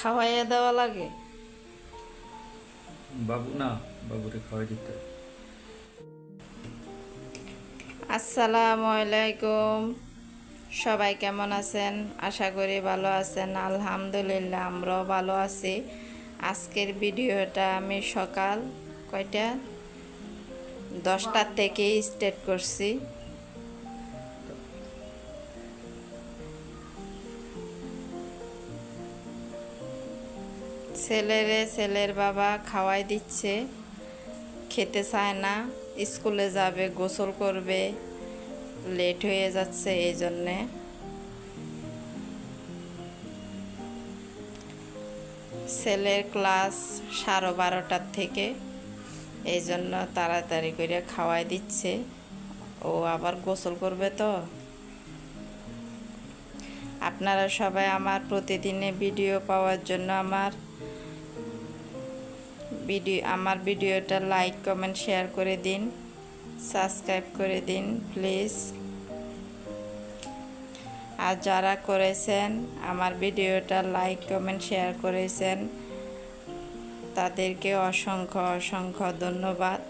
খাওয়াইয়া দেওয়া লাগে। বাবু না, বাবুরে খাওয়াই দিতে হয়। আসসালামু আলাইকুম, সবাই কেমন আছেন? আশা করি ভালো আছেন। আলহামদুলিল্লাহ আমরাও ভালো আছি। আজকের ভিডিওটা আমি সকাল কয়টা 10টার থেকে স্টার্ট করছি। ছেলের বাবা খাওয়াই দিচ্ছে, খেতে চায় না, স্কুলে যাবে, গোসল করবে, লেট হয়ে যাচ্ছে এই জন্যে। ছেলের ক্লাস 12:30টার থেকে, এই জন্য তাড়াতাড়ি করে খাওয়াই দিচ্ছে। ও আবার গোসল করবে তো। আপনারা সবাই আমার প্রতিদিনে ভিডিও পাওয়ার জন্য আমার ভিডিওটা লাইক কমেন্ট শেয়ার করে দিন, সাবস্ক্রাইব করে দিন প্লিজ। আর যারা করেছেন, আমার ভিডিওটা লাইক কমেন্ট শেয়ার করেছেন, তাদেরকে অসংখ্য অসংখ্য ধন্যবাদ।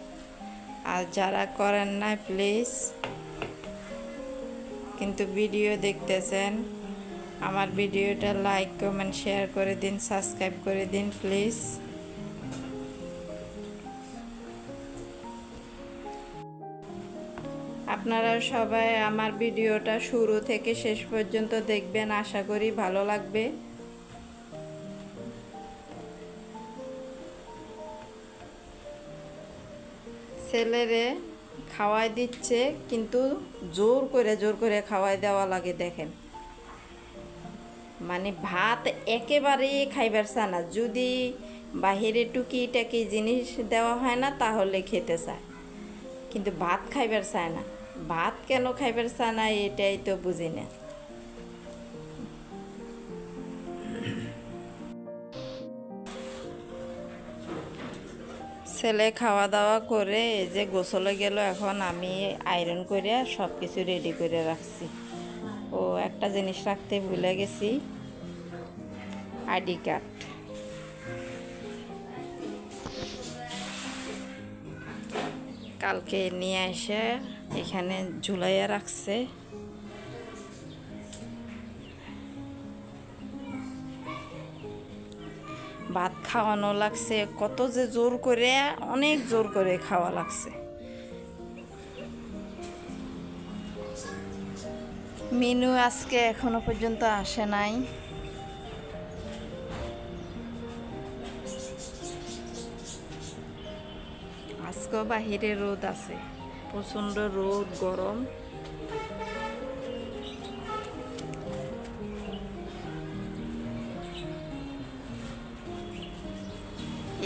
আর যারা করেন না প্লিজ, কিন্তু ভিডিও দেখতেছেন, আমার ভিডিওটা লাইক কমেন্ট শেয়ার করে দিন, সাবস্ক্রাইব করে দিন প্লিজ। আপনারা সবাই আমার ভিডিওটা শুরু থেকে শেষ পর্যন্ত দেখবেন, আশা করি ভালো লাগবে। ছেলেরে খাওয়াই দিচ্ছে, কিন্তু জোর করে খাওয়াই দেওয়া লাগে। দেখেন, মানে ভাত একেবারেই খাইবার চায় না। যদি বাহিরে টুকিটাকি জিনিস দেওয়া হয় না তাহলে খেতে চায়, কিন্তু ভাত খাইবার চায় না। ভাত কেন খাইবার চায় না এটাই তো বুঝি না। ছেলে খাওয়া দাওয়া করে এই যে গোসলে গেল। এখন আমি আয়রন করে সব কিছু রেডি করে রাখছি। ও একটা জিনিস রাখতে ভুলে গেছি, আইডি কার্ড। কালকে নিয়ে এসে এখানে ঝুলাইয়া রাখছে। ভাত খাওয়ানো লাগছে, কত যে জোর করে, অনেক জোর করে খাওয়া লাগছে। মিনু আজকে এখনো পর্যন্ত আসে নাই। আজকেও বাহিরে রোদ আছে, প্রচণ্ড রোদ, গরম।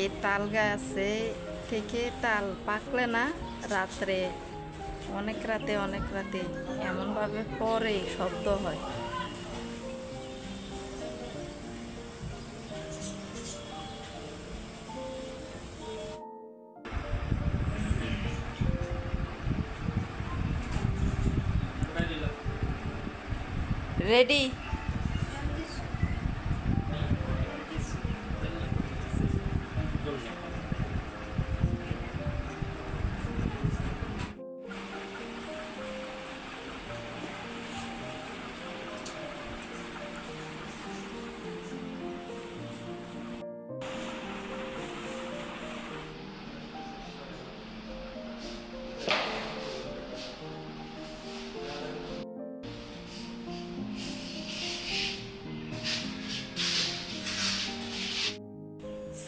এই তাল গাছে থেকে তাল পাকলে না, রাত্রে অনেক রাতে এমনভাবে পরে শব্দ হয়। রেডি?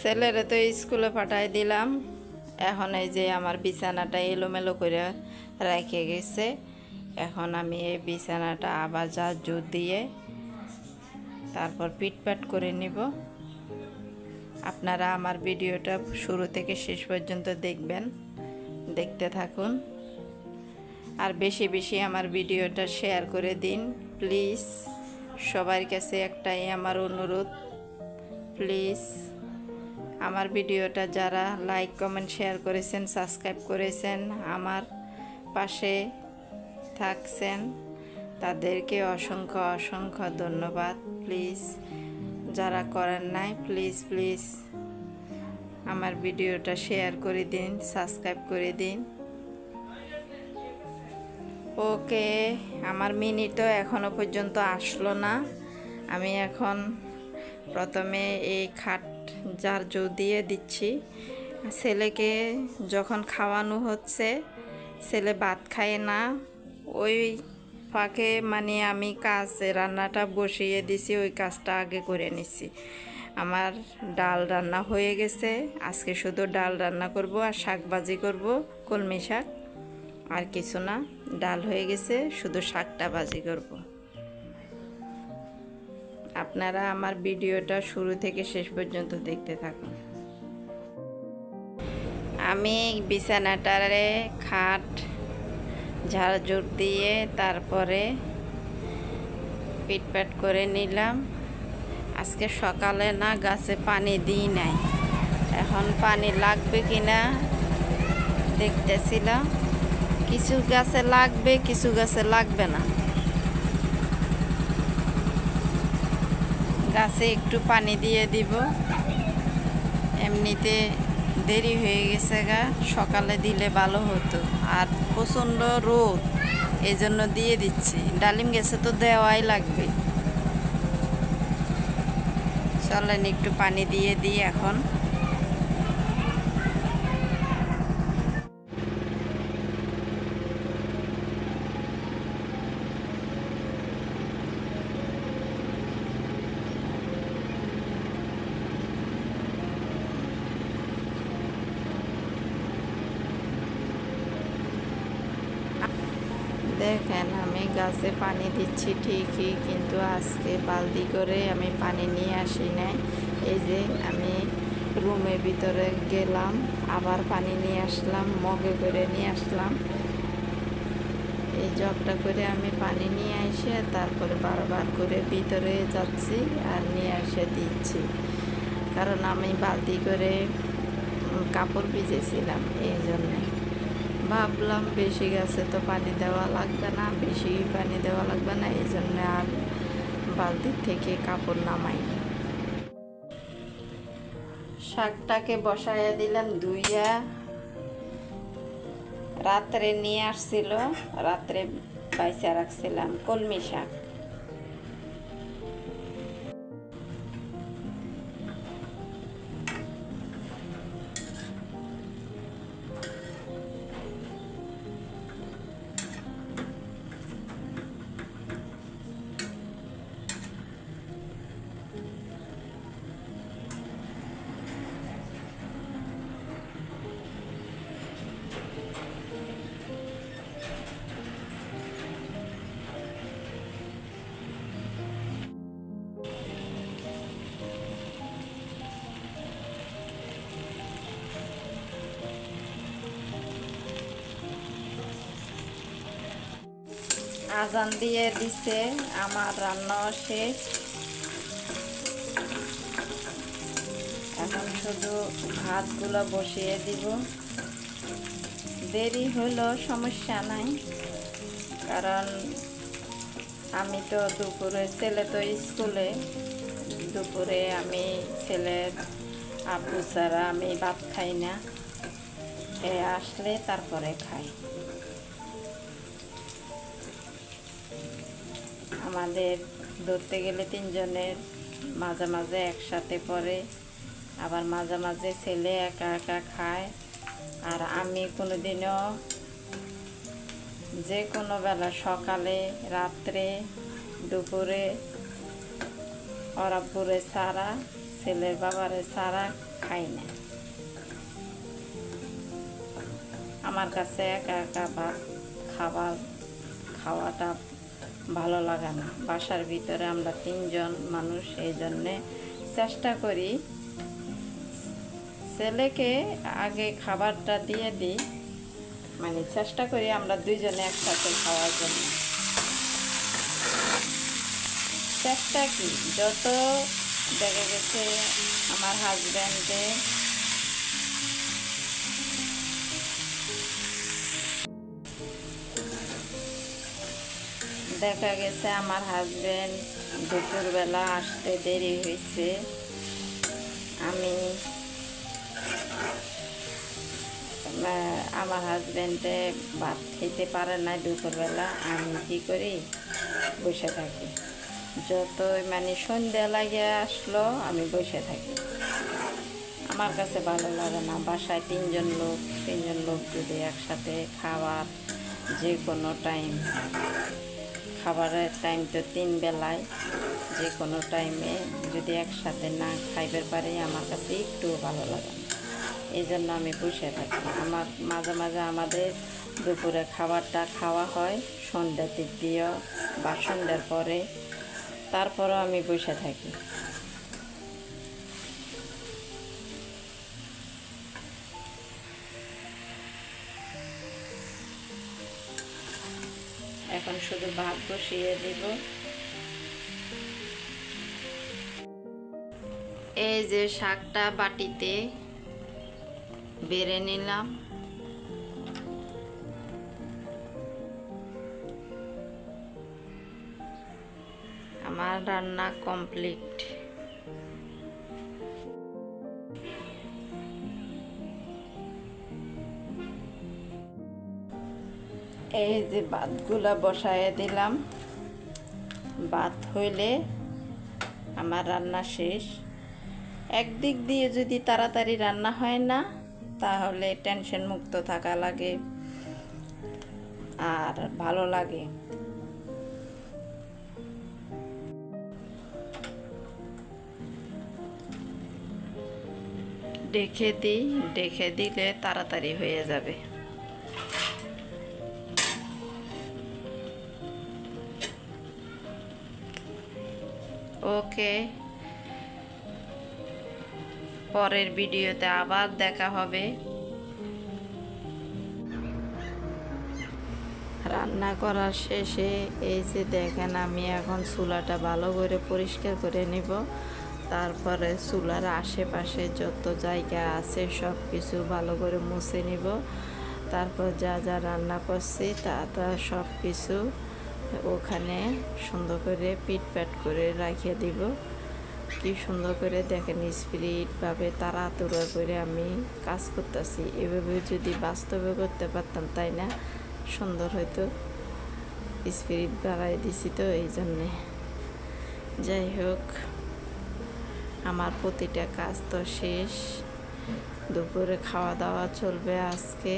ছেলেরে তো স্কুলে পাঠাই দিলাম। এখন এই যে আমার বিছানাটা এলোমেলো করে রেখে গেছে। এখন আমি এই বিছানাটা আবার ঝাড়ু দিয়ে তারপর পিটপাট করে নিব। আপনারা আমার ভিডিওটা শুরু থেকে শেষ পর্যন্ত দেখবেন, দেখতে থাকুন। আর বেশি বেশি আমার ভিডিওটা শেয়ার করে দিন প্লিজ। সবার কাছে একটাই আমার অনুরোধ, প্লিজ আমার ভিডিওটা যারা লাইক কমেন্ট শেয়ার করেছেন, সাবস্ক্রাইব করেছেন, আমার পাশে থাকছেন, তাদেরকে অসংখ্য অসংখ্য ধন্যবাদ। প্লিজ যারা করেন নাই প্লিজ প্লিজ আমার ভিডিওটা শেয়ার করে দিন, সাবস্ক্রাইব করে দিন। ওকে, আমার মিনি তো এখনো পর্যন্ত আসলো না। আমি এখন প্রথমে এই খাট জারজো দিয়ে দিচ্ছি। ছেলেকে যখন খাওয়ানো হচ্ছে, ছেলে ভাত খায় না, ওই ফাঁকে মানে আমি রান্নাটা বসিয়ে দিছি, ওই কাজটা আগে করে নিছি। আমার ডাল রান্না হয়ে গেছে, আজকে শুধু ডাল রান্না করব আর শাক ভাজি করব, কলমি শাক, আর কিছু না। ডাল হয়ে গেছে, শুধু শাকটা ভাজি করব। আপনারা আমার ভিডিওটা শুরু থেকে শেষ পর্যন্ত দেখতে থাকুন। আমি বিছানাটারে খাট ঝাড়ঝুড় দিয়ে তারপরে পিটপাট করে নিলাম। আজকে সকালে না গাছে পানি দিই নাই, এখন পানি লাগবে কিনা দেখতেছিলাম। কিছু গাছে লাগবে, কিছু গাছে লাগবে না। গাছে একটু পানি দিয়ে দিব, এমনিতে দেরি হয়ে গেছে গা, সকালে দিলে ভালো হতো। আর প্রচণ্ড রোদ, এই জন্য দিয়ে দিচ্ছি। ডালিম গাছে তো দেওয়াই লাগবে। চলেন একটু পানি দিয়ে দিই এখন। দেখেন আমি গাছে পানি দিচ্ছি ঠিকই, কিন্তু আজকে বালতি করে আমি পানি নিয়ে আসি নাই। এই যে আমি রুমের ভিতরে গেলাম, আবার পানি নিয়ে আসলাম, মগে করে নিয়ে আসলাম। এই জগটা করে আমি পানি নিয়ে এসে তারপরে বারবার করে ভিতরে যাচ্ছি আর নিয়ে এসে দিচ্ছি, কারণ আমি বালতি করে কাপড় ভিজেছিলাম। এই জন্যে ভাবলাম বেশি গাছে তো পানি দেওয়া লাগবে না, বেশি পানি দেওয়া লাগবে না, এই জন্য আর বালতির থেকে কাপড় নামাই। শাকটাকে বসাইয়া দিলাম ধুইয়া, রাত্রে নিয়ে আসছিল, রাত্রে বাইসা রাখছিলাম কলমি শাক। আজান দিয়ে দিছে, আমার রান্না শেষ। এখন শুধু ভাতগুলো বসিয়ে দিব। দেরি হলো সমস্যা নাই, কারণ আমি তো দুপুরে, ছেলে তো স্কুলে, দুপুরে আমি ছেলের আব্বু ছাড়া আমি ভাত খাই না, এ আসলে তারপরে খাই। আমাদের ধরতে গেলে তিনজনের মাঝে মাঝে একসাথে পড়ে, আবার মাঝে মাঝে ছেলে একা একা খায়। আর আমি কোনোদিনও যে কোনো বেলা, সকালে, রাত্রে, দুপুরে ওর আব্বুরে ছাড়া, ছেলের বাবারে ছাড়া খাই না। আমার কাছে একা একা ভাত খাওয়াটা ভালো লাগে না। বাসার ভিতরে আমরা তিনজন মানুষ, এই জন্যে চেষ্টা করি ছেলেকে আগে খাবারটা দিয়ে দিই, মানে চেষ্টা করি আমরা দুইজনে একসাথে খাওয়ার জন্য। চেষ্টা কি, যত দেখা গেছে আমার হাজব্যান্ডে দুপুরবেলা আসতে দেরি হয়েছে। আমি আমার হাজব্যান্ডে ভাত খেতে পারে না দুপুরবেলা। আমি কি করি, বসে থাকি। যতই মানে সন্ধ্যা লাগে আসলো আমি বসে থাকি। আমার কাছে ভালো লাগে না। বাসায় তিনজন লোক যদি একসাথে খাবার, যে কোনো টাইম, খাবারের টাইম তো 3 বেলায়, যে কোনো টাইমে যদি একসাথে না খাইবার পারি আমার কাছে একটু ভালো লাগে না। এই জন্য আমি বসে থাকি। আমার মাঝে মাঝে আমাদের দুপুরে খাবারটা খাওয়া হয় সন্ধ্যার দিক দিয়ে বা সন্ধ্যার পরে, তারপরও আমি বসে থাকি। এখন শুধু ভাত বসিয়ে দিব। এই যে শাকটা বাটিতে বেড়ে নিলাম। আমার রান্না কমপ্লিট। এই যে ভাতগুলা বসায় দিলাম। ভাত হইলে আমার রান্না শেষ। একদিক দিয়ে যদি তাড়াতাড়ি রান্না হয় না, তাহলে টেনশন মুক্ত থাকা লাগে আর ভালো লাগে। ডেকে দিলে তাড়াতাড়ি হয়ে যাবে। ওকে, পরের ভিডিওতে আবার দেখা হবে। রান্না করার শেষে এই যে দেখেন, আমি এখন চুলাটা ভালো করে পরিষ্কার করে নিব। তারপরে চুলার আশেপাশে যত জায়গা আছে সব কিছু ভালো করে মুছে নিব। তারপর যা যা রান্না করছি তা সব কিছু ওখানে সুন্দর করে পিটপ্যাট করে রাখিয়ে দিব। কি সুন্দর করে দেখেন, স্পিরিটভাবে তাড়াতাড়ি করে আমি কাজ করতেছি। এভাবে যদি বাস্তবে করতে পারতাম, তাই না, সুন্দর হয়তো। স্পিরিট বাড়াই দিছি তো এই জন্যে। যাই হোক, আমার প্রতিটা কাজ তো শেষ। দুপুরে খাওয়া দাওয়া চলবে আজকে।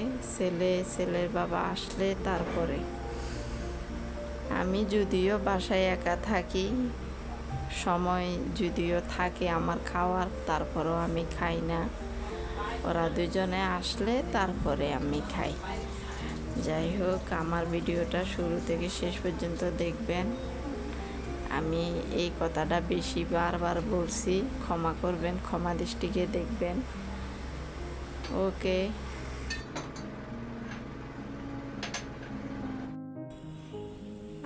ছেলের বাবা আসলে তারপরে। আমি যদিও বাসায় একা থাকি, সময় যদিও থাকে আমার খাওয়ার, তারপরেও আমি খাই না। ওরা দুজনে আসলে তারপরে আমি খাই। যাই হোক, আমার ভিডিওটা শুরু থেকে শেষ পর্যন্ত দেখবেন। আমি এই কথাটা বেশি বারবার বলছি, ক্ষমা করবেন, ক্ষমা দৃষ্টিকে দেখবেন। ওকে,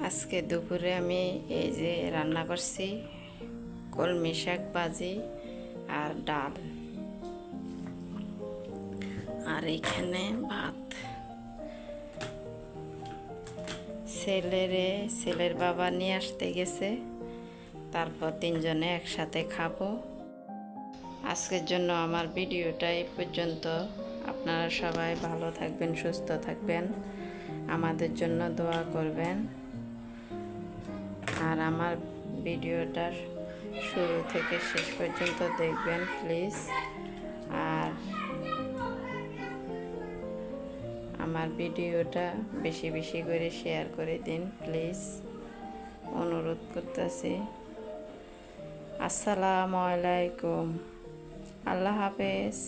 আজকে দুপুরে আমি এই যে রান্না করছি কলমি শাক ভাজি আর ডাল, আর এখানে ভাত। ছেলের বাবা নিয়ে আসতে গেছে, তারপর তিনজনে একসাথে খাবো। আজকের জন্য আমার ভিডিওটা এই পর্যন্ত। আপনারা সবাই ভালো থাকবেন, সুস্থ থাকবেন, আমাদের জন্য দোয়া করবেন। আর আমার ভিডিওটা শুরু থেকে শেষ পর্যন্ত দেখবেন প্লিজ। আর আমার ভিডিওটা বেশি বেশি করে শেয়ার করে দিন প্লিজ, অনুরোধ করতেছি। আসসালামু আলাইকুম, আল্লাহ হাফেজ।